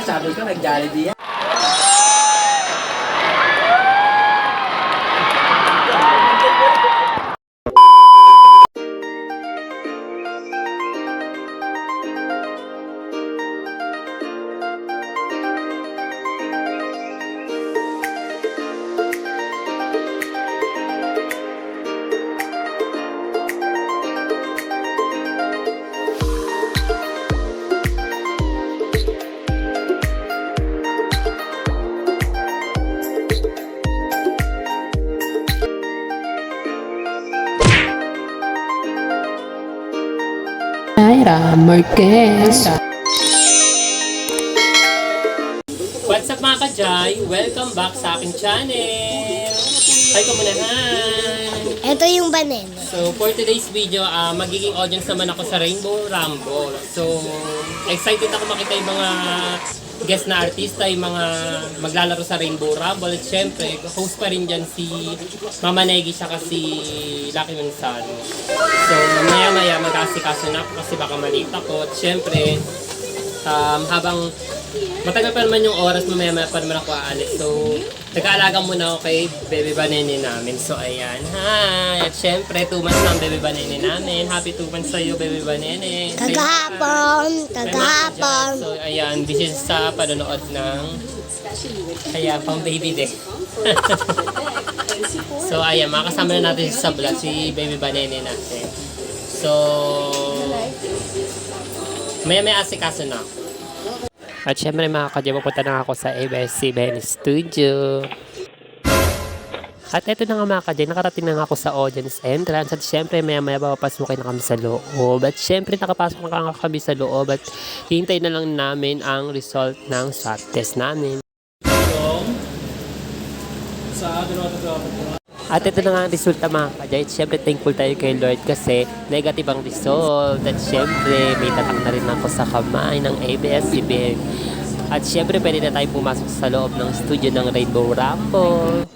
sabi ko, nag-Jollibee yan. Ira Marquez. What's up mga ka-Jai? Welcome back sa aking channel! Hi kumunahan! Ito yung banana. So for today's video, magiging audience naman ako sa Rainbow Rumble. So excited ako makita yung mga guest na artista, yung mga maglalaro sa Rainbow Rumble. At syempre, host pa rin dyan si Mama Negi siya kasi Lucky Manzano. So maya-maya mag-asikaso na ako kasi baka malita ko. At syempre, habang matagal pa naman yung oras, mamaya pa naman ako aalis. So, nag-aalaga muna ako kay Bebe Banene namin. So, ayan. Hi! At syempre, 2 months na ang Bebe Banene namin. Happy 2 months sa'yo, Bebe Banene. Kagahapon. So, ayan. This is sa panonood ng kaya pang baby day. So, ayan. Makakasama na natin sa vlog si Bebe Banene natin. So, may asikaso na ako. At syempre mga kadya, pupunta na ako sa ABS-CBN Studio. At eto na nga mga kadya, nakarating na ako sa audience entrance. At syempre maya papasukin na kami sa loob. At syempre nakapasok na kami sa loob. At hintay na lang namin ang result ng swab test namin. At ito na nga ang resulta mga kadya. Siyempre thankful tayo kay Lord kasi negative ang result. At siyempre may tatak na rin ako sa kamay ng ABS-CBN. At siyempre pwede na tayo pumasok sa loob ng studio ng Rainbow Rumble.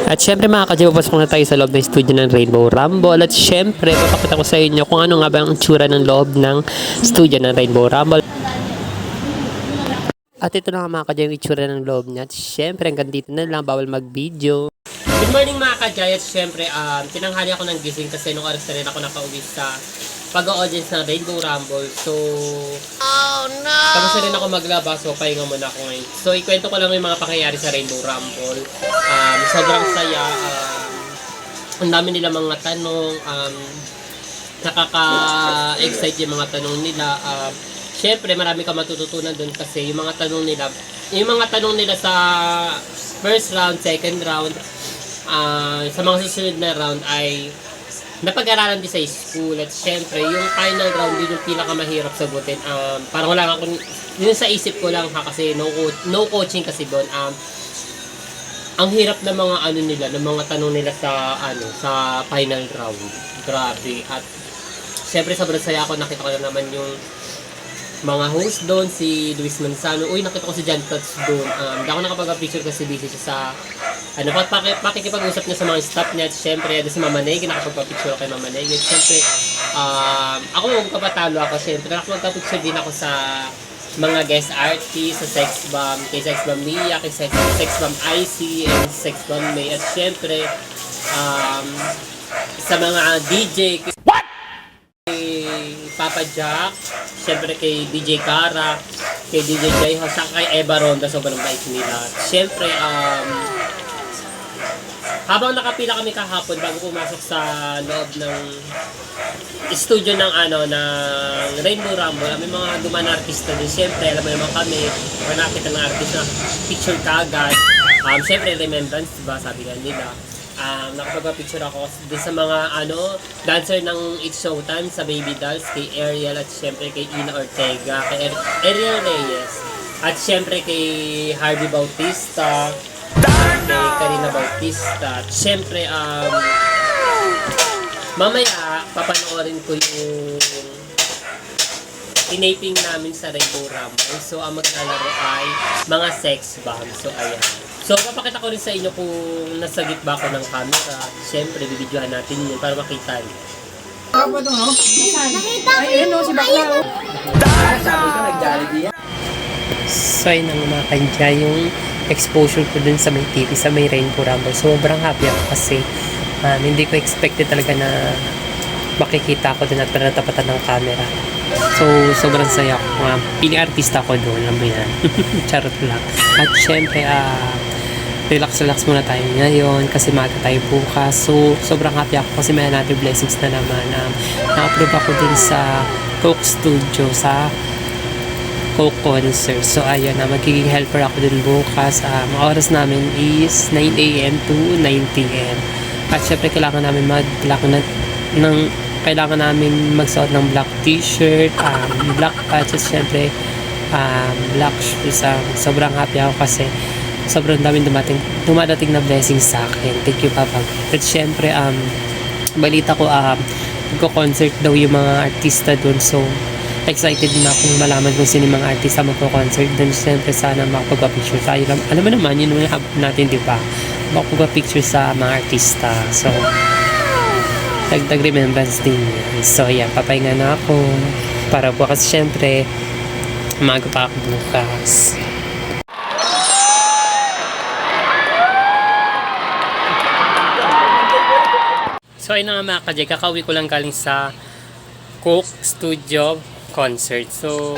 At siyempre mga kadya, papasok na tayo sa loob ng studio ng Rainbow Rumble. At siyempre papakita ko sa inyo kung ano nga ba ang tsura ng loob ng studio ng Rainbow Rumble. At ito na nga mga kadya yung itsura ng loob niya. At syempre hanggang dito na lang, bawal mag-video. Good morning mga kadya. At syempre tinanghali ako ng gising kasi nung oras na rin ako nakauwi sa pag-audience ng Rainbow Rumble. So, tapos na rin ako maglaba. So, pahinga muna ako ngayon. So, ikwento ko lang yung mga pangyayari sa Rainbow Rumble. Sobrang saya. Ang dami nila mga tanong. Nakaka-excite yung mga tanong nila. Siyempre, marami ka matututunan doon kasi yung mga tanong nila sa first round, second round, sa mga susunod na round ay napag-aralan din sa school. At siyempre, yung final round din yung pinakamahirap sagutin. Parang wala akong, yun sa isip ko lang ha, kasi no coaching kasi doon. Ang hirap ng mga ng mga tanong nila sa sa final round. Grabe. At siyempre, sobrang saya ako, nakita ko na naman yung mga host doon, si Luis Manzano. Uy, nakita ko si John Tots doon. Hindi ako nakapag-picture kasi busy siya sa pakikipag-usap niya sa mga staff niya. At syempre, doon si Mama Negi, nakapag-picture kay Mama Negi. At syempre, ako magpapatalo ako. Syempre, nakapag-picture din ako sa mga guest artists, sa Sex Bomb, kay Sex Bomb Mia, kay Sex Bomb IC, and Sex Bomb May. At syempre, sa mga DJ, Papa Jack, siyempre kay DJ Cara, kay DJ Jai Hosa, kay Eva Ronda, sobrang bait nila. Siyempre, habang nakapila kami kahapon bago pumasok sa loob ng studio ng ng Rainbow Rumble, may mga dumaan na artista din. Siyempre, alam mo naman kami, kung nakita ng artista, picture kagad. Siyempre, remembrance, diba? Sabi nga nila. Nakapag-picture ako din sa mga dancer ng It's Showtime, sa Baby Dolls, kay Ariel, at syempre kay Ina Ortega, kay Ariel Reyes, at syempre kay Harvey Bautista, kay Karina Bautista. At syempre mamaya papanoorin ko yung tinaping namin sa Rainbow Rumble. So ang maglalaro ay mga Sex Bomb. So ayan. So, papakita ko rin sa inyo kung nasa gitba ko ng camera. Siyempre, bibidyohan natin yun para makita niyo. Nakita ko Ayun o, si Bakla. Sabi ko, So yun ang mga kanya yung exposure ko dun sa may TV, sa may Rainbow Rumble. Sobrang happy ako kasi hindi ko expected talaga na makikita ko dun at natapatan ng camera. So sobrang saya ko. Piling artista ko doon, alam mo yan. Charot lang. At syempre, relax muna tayo ngayon kasi maaga tayo bukas. So sobrang happy ako kasi may another blessings na naman. Na-approve ako din sa Coke Studio, sa Coke concert. So ayun na, magiging helper ako din bukas. Ang oras namin is 9 a.m. to 9 p.m. At syempre kailangan namin kailangan namin magsuot ng black t-shirt, black patches, syempre black shoes. Sobrang happy ako kasi sobrang daming dumadating na blessings sa akin. Thank you, Papa. At syempre balita ko magko-concert daw yung mga artista dun. So excited na akong malaman kung sino yung mga artista magko-concert dun. Syempre sana makapag-picture tayo. Alam mo naman, yun yung habit natin, di ba? Makapag-picture sa mga artista. So dagdag remembrance din yan. So yan, papahinga na ako para bukas. Syempre umaga pa ako bukas. So ayun na nga mga kajay, kakauwi ko lang galing sa Coke Studio concert. So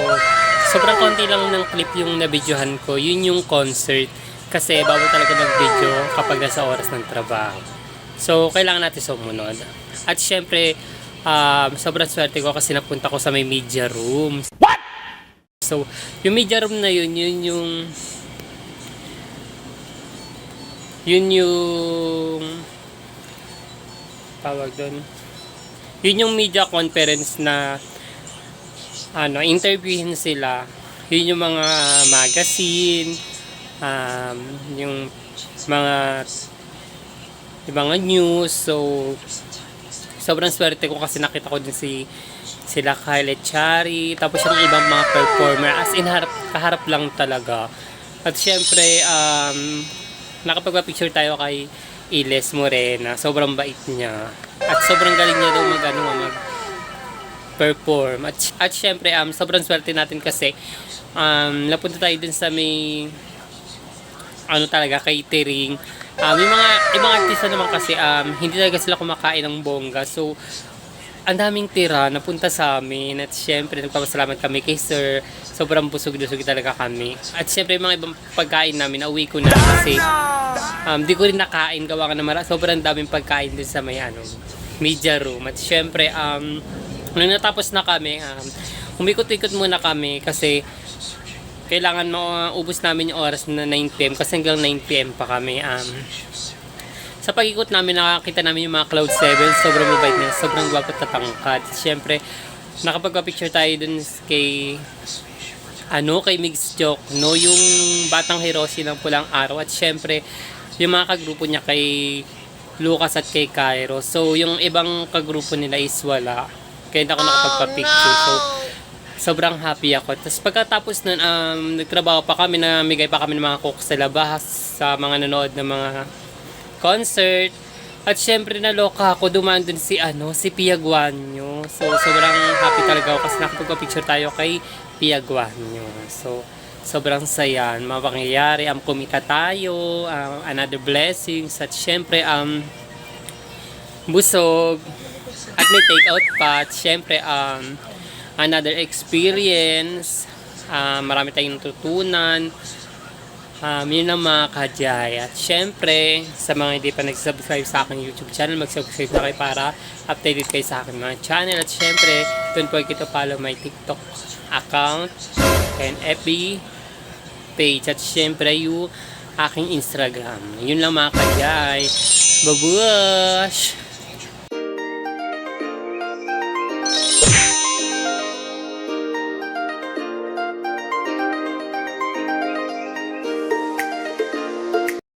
sobrang konti lang ng clip yung nabidyohan ko. Yun yung concert kasi bawal talaga mag-video kapag nasa oras ng trabaho. So kailangan natin sumunod. At syempre sobrang swerte ko kasi napunta ko sa may media room. What? So yung media room na yun yung tawag doon. Yun yung media conference na interviewin sila. Yun yung mga magazine, yung mga news. So sobrang swerte ko kasi nakita ko din sila Kyle Chari, tapos yung ibang mga performer, as in kaharap lang talaga. At syempre nakapagpa-picture tayo kay Iles Morena. Sobrang bait niya. At sobrang galing niya daw mag-perform. At syempre, sobrang swerte natin kasi napunta tayo dun sa may catering. Yung mga ibang artista naman kasi hindi talaga sila kumakain ng bongga. So, ang daming tira napunta sa amin. At syempre, nagpapasalamat kami kay Sir. Sobrang busog-lusog talaga kami. At syempre, yung mga ibang pagkain namin, nauwi ko na kasi di ko rin nakain. Gawa ka na sobrang daming pagkain din sa may media room. At syempre, nung natapos na kami, umikot-ikot muna kami kasi kailangan maubos namin yung oras na 9 p.m. kasi hanggang 9 p.m. pa kami. Sa pag-ikot namin, nakakita namin yung mga Cloud 7. Sobrang mabait nila. Sobrang gwapo at tatangkad. Siyempre, nakapagpa-picture tayo dun kay Migs Joke, no? Yung Batang Hiroshi ng Pulang Araw. At siyempre, yung mga kagrupo niya kay Lucas at kay Cairo. So, yung ibang kagrupo nila is wala. Kaya hindi ako nakapagpa-picture. So, sobrang happy ako. Tapos pagkatapos nun, nagtrabaho pa kami, namigay pa kami ng mga coke sa labas sa mga nanood ng mga concert. At syempre naloka ako, dumaan dun si Pia Guanyo. So sobrang happy talaga ako kasi nakapagpa-picture tayo kay Pia Guanyo. So sobrang saya, mga pangyayari, kumita tayo, another blessings. At syempre busog at may take out pa. At syempre another experience, marami tayong natutunan. Yun ang mga kajay. At syempre, sa mga hindi pa nagsubscribe sa aking YouTube channel, mag-subscribe na kayo para updated kayo sa aking mga channel. At syempre, don't forget to follow my TikTok account and FB page. At syempre, yung aking Instagram. Yun lang mga kajay. Babush!